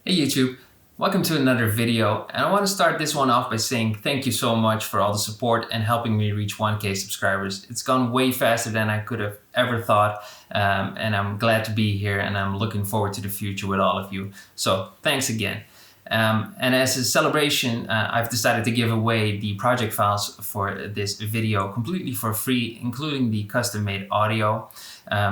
Hey YouTube, welcome to another video, and I want to start this one off by saying thank you so much for all the support and helping me reach 1K subscribers. It's gone way faster than I could have ever thought, and I'm glad to be here, and I'm looking forward to the future with all of you. So thanks again. And as a celebration, I've decided to give away the project files for this video completely for free, including the custom-made audio.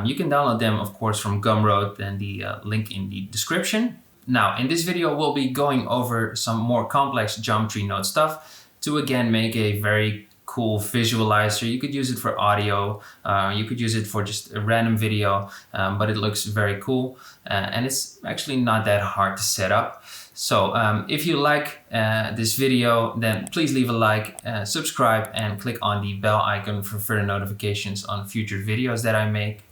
You can download them, of course, from Gumroad, and the link in the description. Now, in this video, we'll be going over some more complex geometry node stuff to again make a very cool visualizer. You could use it for audio, you could use it for just a random video, but it looks very cool and it's actually not that hard to set up. So if you like this video, then please leave a like, subscribe, and click on the bell icon for further notifications on future videos that I make.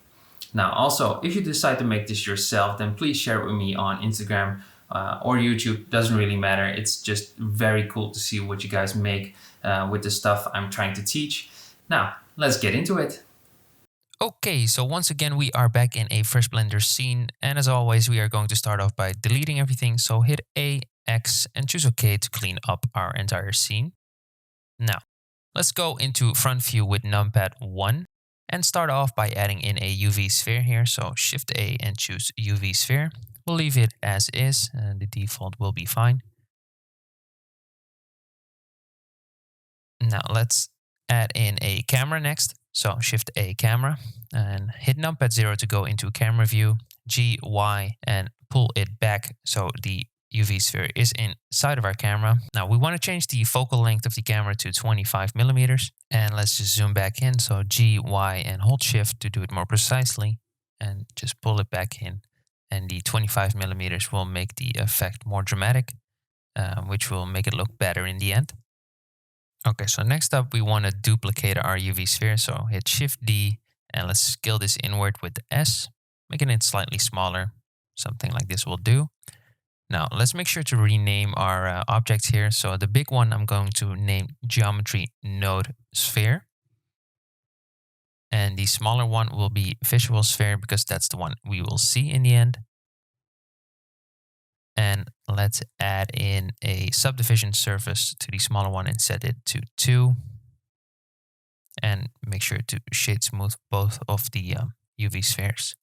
Now, also, if you decide to make this yourself, then please share it with me on Instagram or YouTube. Doesn't really matter. It's just very cool to see what you guys make with the stuff I'm trying to teach. Now, let's get into it. Okay, so once again, we are back in a fresh Blender scene. And as always, we are going to start off by deleting everything. So hit A, X, and choose OK to clean up our entire scene. Now, let's go into front view with numpad 1 and start off by adding in a UV sphere here. So Shift A and choose UV sphere. We'll leave it as is, and the default will be fine. Now let's add in a camera next. So Shift A camera and hit numpad 0 to go into camera view, G, Y, and pull it back so the UV sphere is inside of our camera. Now we want to change the focal length of the camera to 25 millimeters. And let's just zoom back in. So G, Y, and hold Shift to do it more precisely. And just pull it back in. And the 25 millimeters will make the effect more dramatic, which will make it look better in the end. Okay, so next up we want to duplicate our UV sphere. So hit Shift D and let's scale this inward with the S, making it slightly smaller. Something like this will do. Now let's make sure to rename our objects here. So the big one I'm going to name Geometry Node Sphere. And the smaller one will be Visual Sphere because that's the one we will see in the end. And let's add in a subdivision surface to the smaller one and set it to 2. And make sure to shade smooth both of the UV spheres.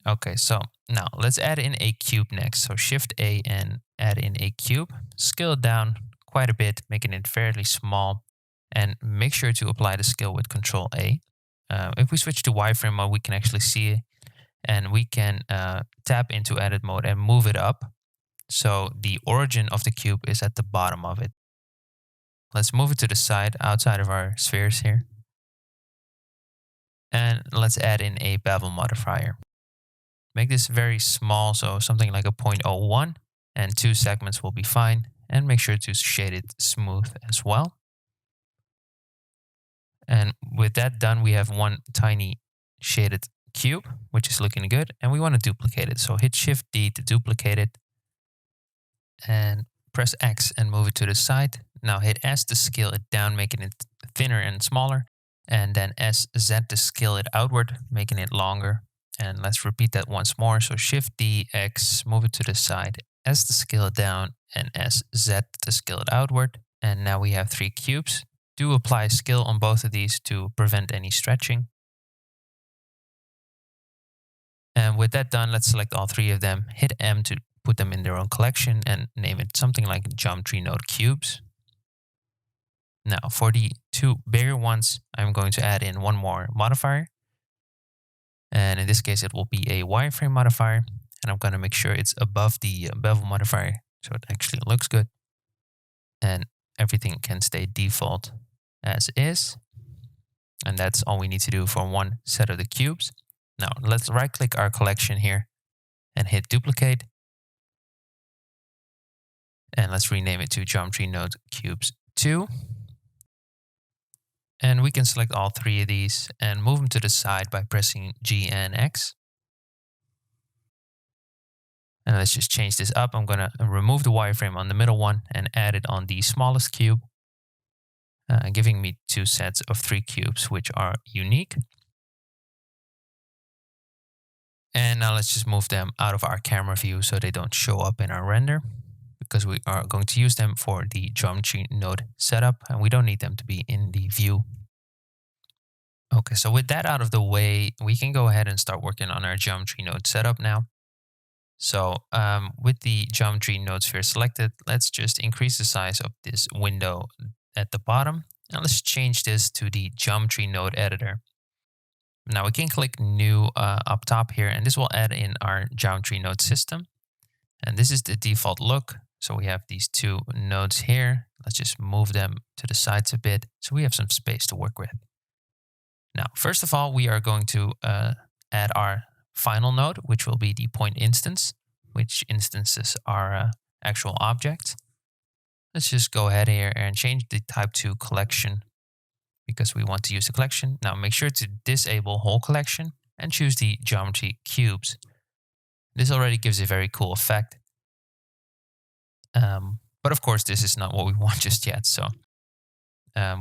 Okay, so now let's add in a cube next. So Shift A and add in a cube. Scale it down quite a bit, making it fairly small. And make sure to apply the scale with Control A. If we switch to wireframe mode, we can actually see it. And we can tap into edit mode and move it up. So the origin of the cube is at the bottom of it. Let's move it to the side outside of our spheres here. And let's add in a bevel modifier. Make this very small, so something like a 0.01, and 2 segments will be fine. And make sure to shade it smooth as well. And with that done, we have one tiny shaded cube, which is looking good, and we want to duplicate it. So hit Shift D to duplicate it and press X and move it to the side. Now hit S to scale it down, making it thinner and smaller, and then SZ to scale it outward, making it longer. And let's repeat that once more. So Shift D, X, move it to the side, S to scale it down, and SZ to scale it outward. And now we have 3 cubes. Do apply scale on both of these to prevent any stretching. And with that done, let's select all 3 of them, hit M to put them in their own collection and name it something like Geometry Node Cubes. Now for the 2 bigger ones, I'm going to add in one more modifier. And in this case, it will be a wireframe modifier. And I'm going to make sure it's above the bevel modifier so it actually looks good. And everything can stay default as is. And that's all we need to do for one set of the cubes. Now let's right click our collection here and hit duplicate. And let's rename it to Geometry Node Cubes 2. And we can select all 3 of these and move them to the side by pressing G and X. And let's just change this up. I'm going to remove the wireframe on the middle one and add it on the smallest cube, giving me 2 sets of 3 cubes, which are unique. And now let's just move them out of our camera view so they don't show up in our render, because we are going to use them for the geometry node setup and we don't need them to be in the view. Okay, so with that out of the way, we can go ahead and start working on our geometry node setup now. So with the geometry node sphere selected, let's just increase the size of this window at the bottom. And let's change this to the geometry node editor. Now we can click new up top here, and this will add in our geometry node system. And this is the default look. So we have these two nodes here. Let's just move them to the sides a bit so we have some space to work with. Now, first of all, we are going to add our final node, which will be the point instance, which instances our actual object. Let's just go ahead here and change the type to collection because we want to use the collection. Now make sure to disable whole collection and choose the geometry cubes. This already gives a very cool effect. But of course, this is not what we want just yet. So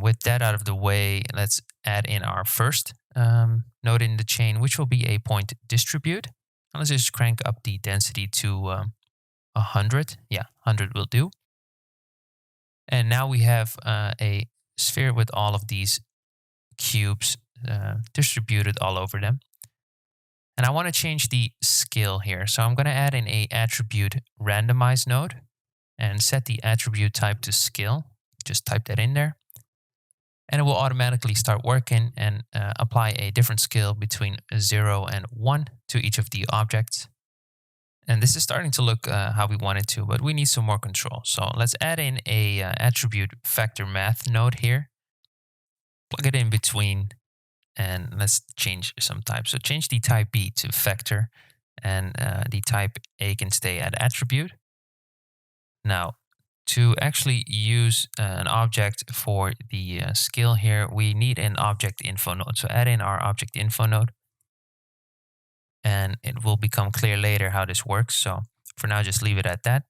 with that out of the way, let's add in our first node in the chain, which will be a point distribute. And let's just crank up the density to 100. Yeah, 100 will do. And now we have a sphere with all of these cubes distributed all over them. And I want to change the scale here. So I'm going to add in a attribute randomize node and set the attribute type to scale. Just type that in there. And it will automatically start working and apply a different scale between 0 and 1 to each of the objects. And this is starting to look how we want it to, but we need some more control. So let's add in a attribute vector math node here. Plug it in between, and let's change some type. So change the type B to vector, and the type A can stay at attribute. Now, to actually use an object for the scale here, we need an object info node. So add in our object info node, and it will become clear later how this works. So for now, just leave it at that.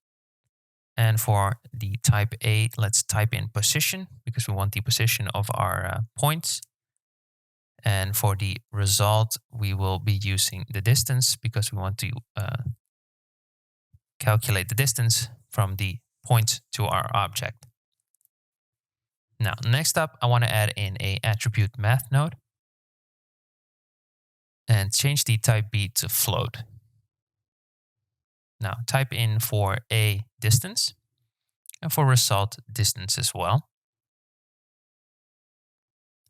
And for the type A, let's type in position because we want the position of our points. And for the result, we will be using the distance because we want to calculate the distance from the point to our object. Now, next up, I want to add in a attribute math node and change the type B to float. Now, type in for A distance and for result distance as well.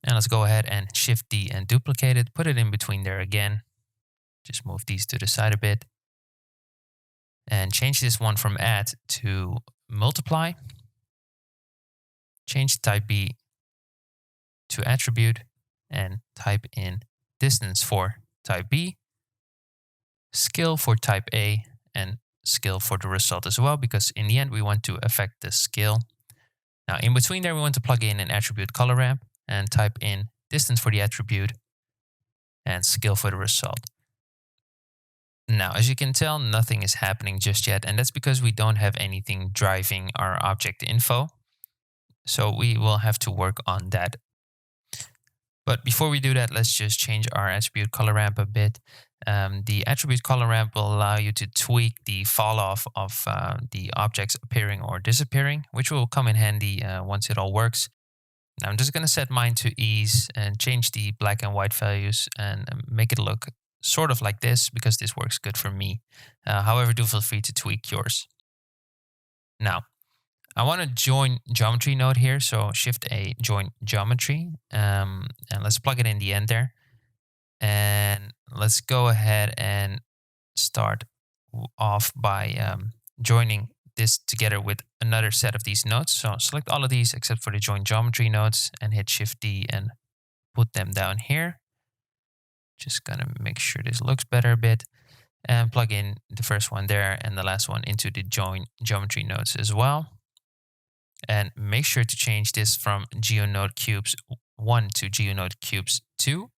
And let's go ahead and Shift D and duplicate it, put it in between there again. Just move these to the side a bit. And change this one from add to multiply. Change type B to attribute and type in distance for type B, scale for type A, and scale for the result as well, because in the end we want to affect the scale. Now in between there we want to plug in an attribute color ramp and type in distance for the attribute and scale for the result. Now, as you can tell, nothing is happening just yet, and that's because we don't have anything driving our object info. So we will have to work on that. But before we do that, let's just change our attribute color ramp a bit. The attribute color ramp will allow you to tweak the fall off of the objects appearing or disappearing, which will come in handy once it all works. Now I'm just going to set mine to ease and change the black and white values and make it look sort of like this because this works good for me. However, do feel free to tweak yours. Now, I want to join geometry node here. So Shift A, join geometry, and let's plug it in the end there. And let's go ahead and start off by joining this together with another set of these nodes. So select all of these except for the join geometry nodes and hit Shift D and put them down here. Just gonna make sure this looks better a bit, and plug in the first one there and the last one into the join geometry nodes as well. And make sure to change this from GeoNode Cubes 1 to GeoNode Cubes 2.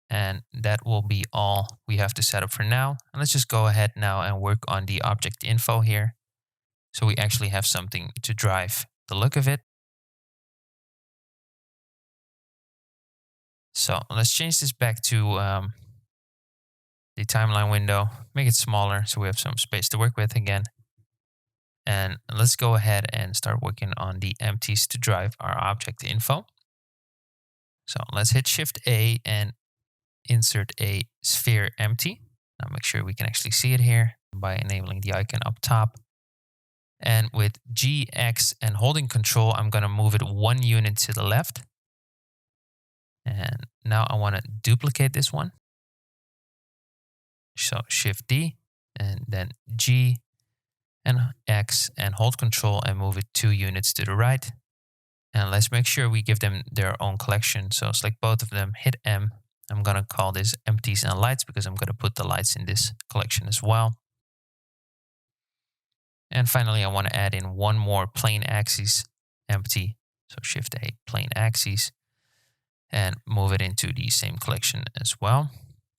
And that will be all we have to set up for now. And let's just go ahead now and work on the object info here. So we actually have something to drive the look of it. So let's change this back to the timeline window, make it smaller so we have some space to work with again. And let's go ahead and start working on the empties to drive our object info. So let's hit Shift A and insert a sphere empty. Now make sure we can actually see it here by enabling the icon up top. And with G, X, and holding Control, I'm going to move it 1 unit to the left. And now I want to duplicate this one. So Shift D and then G and X and hold Control and move it 2 units to the right. And let's make sure we give them their own collection. So select both of them, hit M. I'm going to call this empties and lights because I'm going to put the lights in this collection as well. And finally, I want to add in one more plane axis empty. So Shift A, plane axis, and move it into the same collection as well.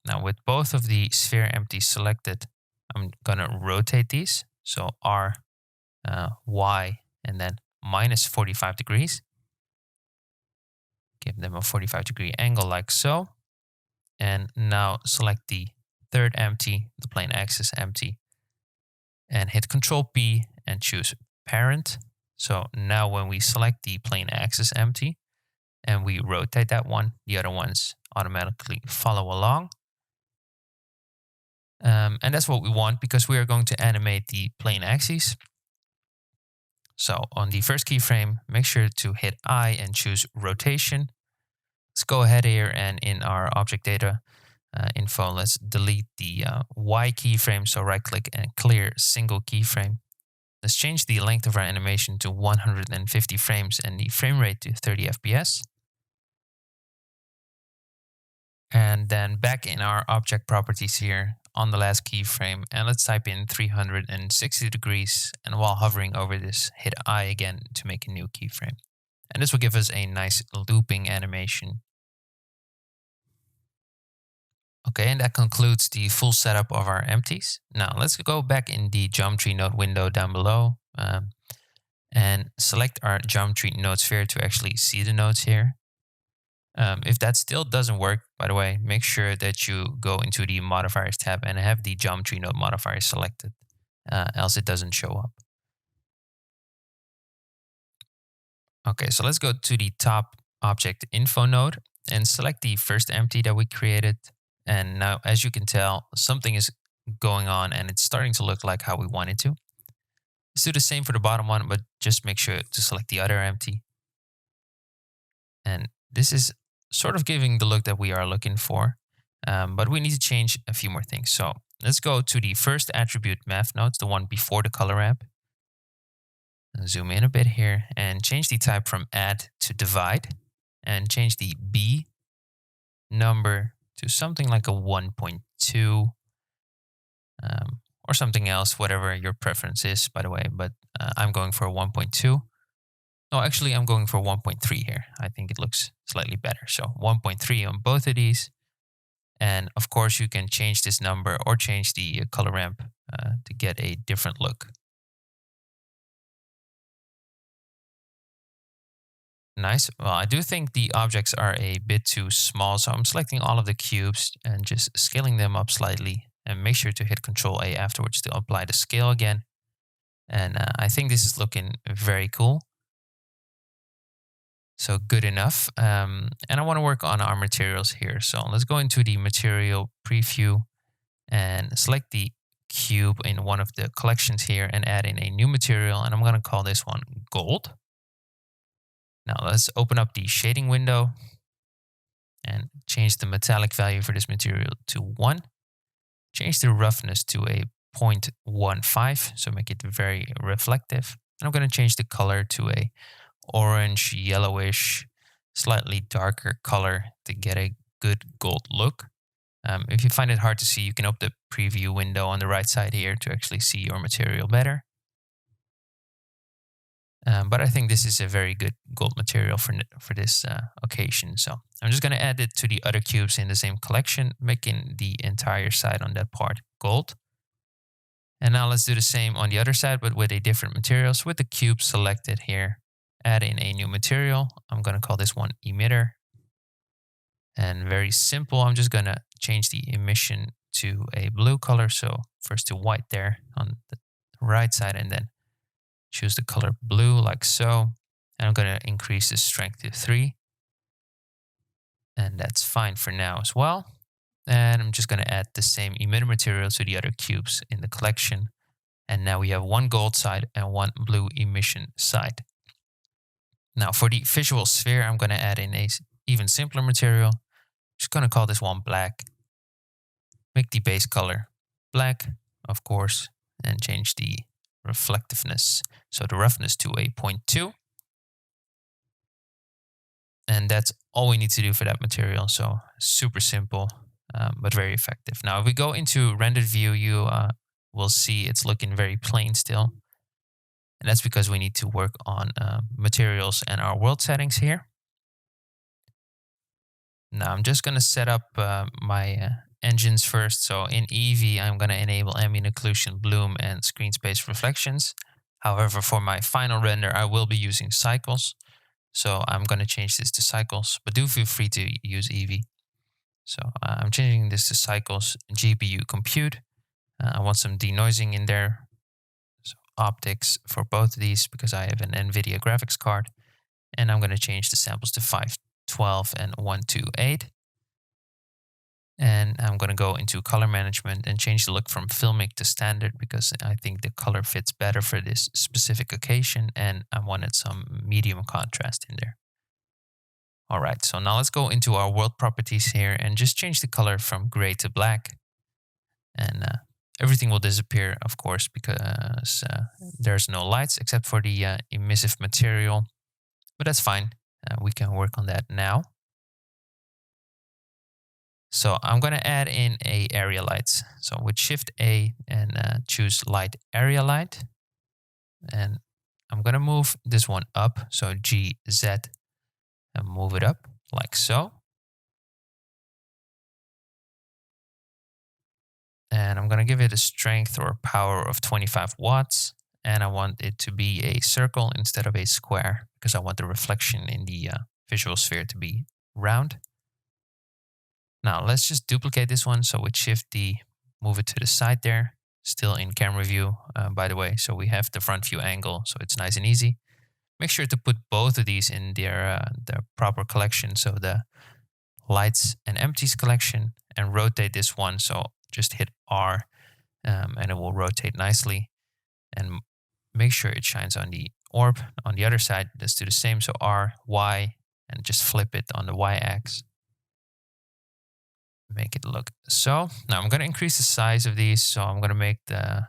Now with both of the sphere empties selected, I'm going to rotate these. So R, Y, and then minus 45 degrees. Give them a 45-degree angle like so. And now select the third empty, the plane axis empty, and hit Control P and choose Parent. So now when we select the plane axis empty and we rotate that one, the other ones automatically follow along. And that's what we want because we are going to animate the plane axis. So on the first keyframe, make sure to hit I and choose rotation. Let's go ahead here and in our object data info, let's delete the Y keyframe. So right click and clear single keyframe. Let's change the length of our animation to 150 frames and the frame rate to 30 FPS. And then back in our object properties here on the last keyframe, and let's type in 360 degrees. And while hovering over this, hit I again to make a new keyframe. And this will give us a nice looping animation. Okay, and that concludes the full setup of our empties. Now let's go back in the geometry node window down below and select our geometry node sphere to actually see the nodes here. If that still doesn't work, by the way, make sure that you go into the modifiers tab and have the geometry node modifier selected, else it doesn't show up. Okay, so let's go to the top object info node and select the first empty that we created. And now, as you can tell, something is going on and it's starting to look like how we want it to. Let's do the same for the bottom one, but just make sure to select the other empty. And this is sort of giving the look that we are looking for, but we need to change a few more things. So let's go to the first attribute math nodes, the one before the color ramp. Zoom in a bit here and change the type from add to divide and change the B number to something like a 1.2 or something else, whatever your preference is, by the way, but I'm going for a 1.2. No, actually, I'm going for 1.3 here. I think it looks slightly better. So 1.3 on both of these. And of course, you can change this number or change the color ramp to get a different look. Nice. Well, I do think the objects are a bit too small, so I'm selecting all of the cubes and just scaling them up slightly. And make sure to hit Control A afterwards to apply the scale again. And I think this is looking very cool. So good enough. And I want to work on our materials here. So let's go into the material preview and select the cube in one of the collections here and add in a new material. And I'm going to call this one gold. Now let's open up the shading window and change the metallic value for this material to 1. Change the roughness to a 0.15, so make it very reflective. And I'm going to change the color to a orange, yellowish, slightly darker color to get a good gold look. If you find it hard to see, you can open the preview window on the right side here to actually see your material better. But I think this is a very good gold material for this occasion. So I'm just going to add it to the other cubes in the same collection, making the entire side on that part gold. And now let's do the same on the other side, but with a different material. So with the cube selected here, add in a new material. I'm going to call this one emitter. And very simple, I'm just going to change the emission to a blue color. So first to white there on the right side, and then choose the color blue like so. And I'm going to increase the strength to 3. And that's fine for now as well. And I'm just going to add the same emitter material to the other cubes in the collection. And now we have one gold side and one blue emission side. Now for the visual sphere, I'm going to add in a even simpler material. Just going to call this one black. Make the base color black, of course, and change the reflectiveness, so the roughness, to a 0.2. And that's all we need to do for that material. So super simple, but very effective. Now, if we go into rendered view, you will see it's looking very plain still. And that's because we need to work on materials and our world settings here. Now, I'm just going to set up my engines first. So in Eevee, I'm going to enable ambient occlusion, bloom, and screen space reflections. However, for my final render, I will be using cycles. So I'm going to change this to cycles, but do feel free to use Eevee. So I'm changing this to cycles, GPU compute. I want some denoising in there. So optics for both of these because I have an NVIDIA graphics card. And I'm going to change the samples to 512 and 128. And I'm going to go into color management and change the look from filmic to standard because I think the color fits better for this specific occasion. And I wanted some medium contrast in there. All right, so now let's go into our world properties here and just change the color from gray to black. And everything will disappear, of course, because there's no lights except for the emissive material. But that's fine. We can work on that now. So I'm going to add in a area light. So with Shift A and choose light area light. And I'm going to move this one up. So G, Z, and move it up like so. And I'm going to give it a strength or power of 25 watts. And I want it to be a circle instead of a square because I want the reflection in the visual sphere to be round. Now let's just duplicate this one. So with Shift D, move it to the side there, still in camera view, by the way. So we have the front view angle, so it's nice and easy. Make sure to put both of these in their proper collection. So the lights and empties collection, and rotate this one. So just hit R and it will rotate nicely. And make sure it shines on the orb. On the other side, let's do the same. So R, Y, and just flip it on the Y axis. Make it look so. Now I'm going to increase the size of these. So I'm going to make the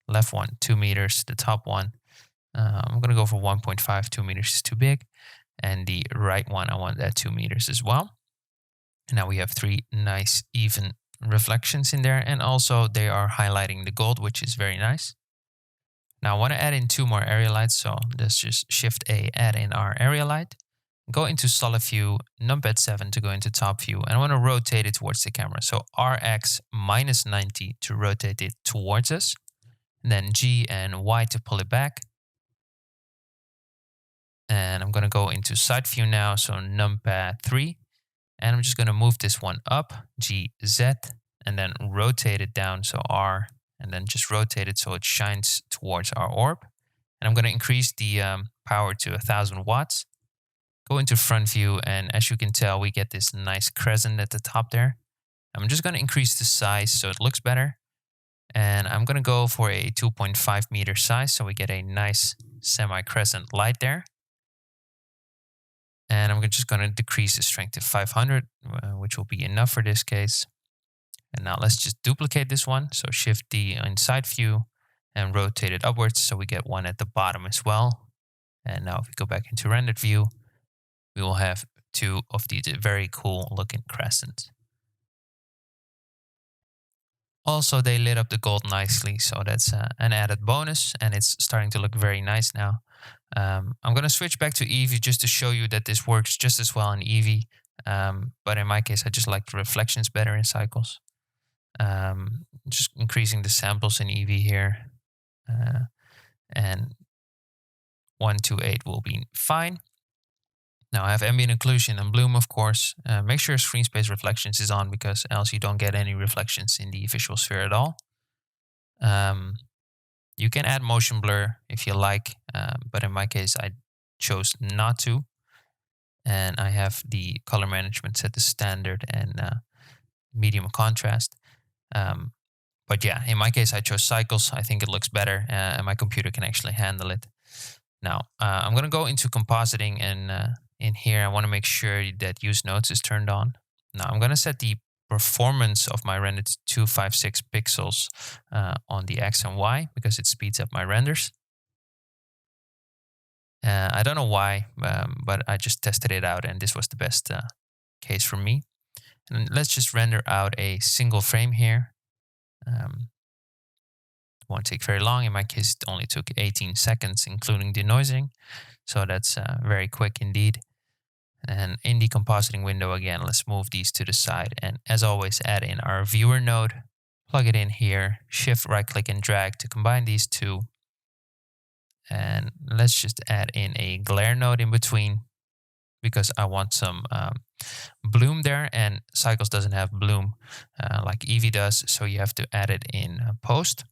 left one 2 meters, the top one. I'm going to go for 1.5, 2 meters is too big. And the right one, I want that 2 meters as well. And now we have 3 nice even reflections in there. And also they are highlighting the gold, which is very nice. Now I want to add in 2 more area lights. So let's just Shift A, add in our area light. Go into solid view, numpad 7 to go into top view, and I want to rotate it towards the camera. So RX minus 90 to rotate it towards us, and then G and Y to pull it back. And I'm going to go into side view now, so numpad 3, and I'm just going to move this one up, G, Z, and then rotate it down, so R, and then just rotate it so it shines towards our orb. And I'm going to increase the power to 1000 watts. Go into front view, and as you can tell, we get this nice crescent at the top there. I'm just going to increase the size so it looks better. And I'm going to go for a 2.5 meter size so we get a nice semi-crescent light there. And I'm just going to decrease the strength to 500, which will be enough for this case. And now let's just duplicate this one. So Shift D in side view and rotate it upwards so we get one at the bottom as well. And now if we go back into rendered view, we will have 2 of these very cool looking crescents. Also, they lit up the gold nicely, so that's an added bonus, and it's starting to look very nice now. I'm going to switch back to Eevee just to show you that this works just as well in Eevee, but in my case, I just like the reflections better in cycles. Just increasing the samples in Eevee here, and 128 will be fine. Now I have ambient occlusion and bloom, of course. Make sure screen space reflections is on, because else you don't get any reflections in the visual sphere at all. You can add motion blur if you like, but in my case I chose not to. And I have the color management set to standard and medium contrast. But yeah, in my case I chose cycles. I think it looks better, and my computer can actually handle it. Now I'm going to go into compositing, and in here I want to make sure that use nodes is turned on. Now I'm going to set the performance of my render to 256 pixels on the X and Y, because it speeds up my renders. I don't know why, but I just tested it out and this was the best case for me. And let's just render out a single frame here. Won't take very long. In my case, it only took 18 seconds, including denoising. So that's very quick indeed. And in the compositing window again, let's move these to the side. And as always, add in our viewer node, plug it in here, shift right click and drag to combine these two. And let's just add in a glare node in between, because I want some bloom there, and Cycles doesn't have bloom like Eevee does, so you have to add it in post.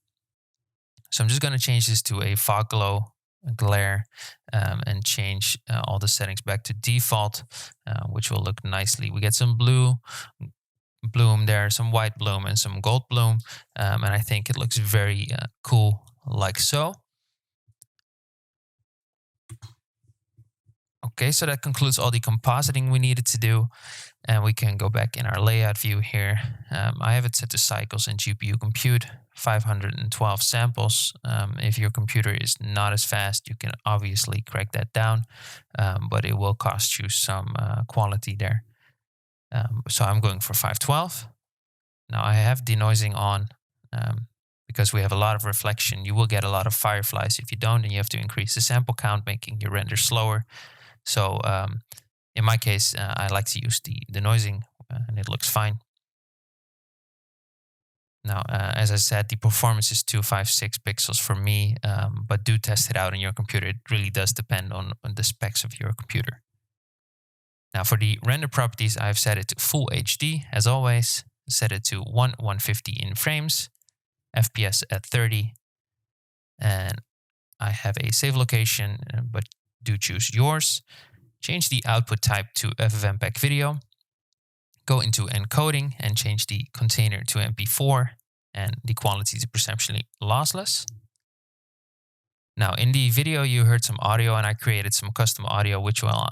So I'm just going to change this to a fog glow glare and change all the settings back to default, which will look nicely. We get some blue bloom there, some white bloom, and some gold bloom, and I think it looks very cool like so. Okay, so that concludes all the compositing we needed to do, and we can go back in our layout view here. I have it set to cycles and GPU compute, 512 samples. If your computer is not as fast, you can obviously crack that down, but it will cost you some quality there. So I'm going for 512. Now I have denoising on, because we have a lot of reflection. You will get a lot of fireflies. If you don't, then you have to increase the sample count, making your render slower. So in my case, I like to use the denoising, and it looks fine. Now, as I said, the performance is 256 pixels for me, but do test it out on your computer. It really does depend on the specs of your computer. Now, for the render properties, I've set it to full HD, as always. Set it to 150 in frames, FPS at 30, and I have a save location, but do choose yours. Change the output type to FFmpeg video. Go into encoding and change the container to MP4 and the quality to perceptually lossless. Now, in the video, you heard some audio, and I created some custom audio, which will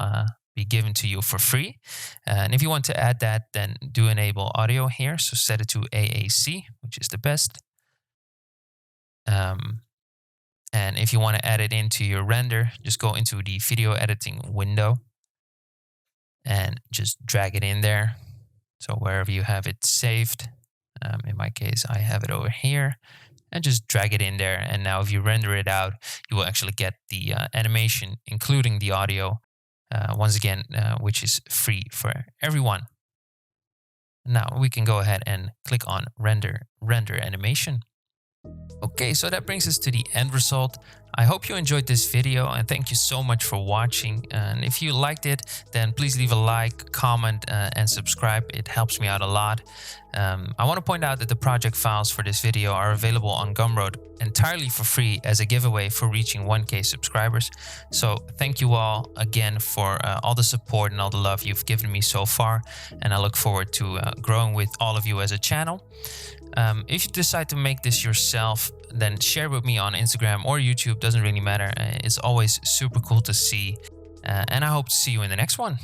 be given to you for free. And if you want to add that, then do enable audio here. So set it to AAC, which is the best. And if you want to add it into your render, just go into the video editing window and just drag it in there. So wherever you have it saved, in my case, I have it over here, and just drag it in there. And now if you render it out, you will actually get the animation, including the audio, once again, which is free for everyone. Now we can go ahead and click on render animation. Okay, so that brings us to the end result. I hope you enjoyed this video, and thank you so much for watching. And if you liked it, then please leave a like, comment, and subscribe. It helps me out a lot. I want to point out that the project files for this video are available on Gumroad entirely for free as a giveaway for reaching 1K subscribers. So thank you all again for all the support and all the love you've given me so far. And I look forward to growing with all of you as a channel. If you decide to make this yourself, then share with me on Instagram or YouTube, doesn't really matter. It's always super cool to see. And I hope to see you in the next one.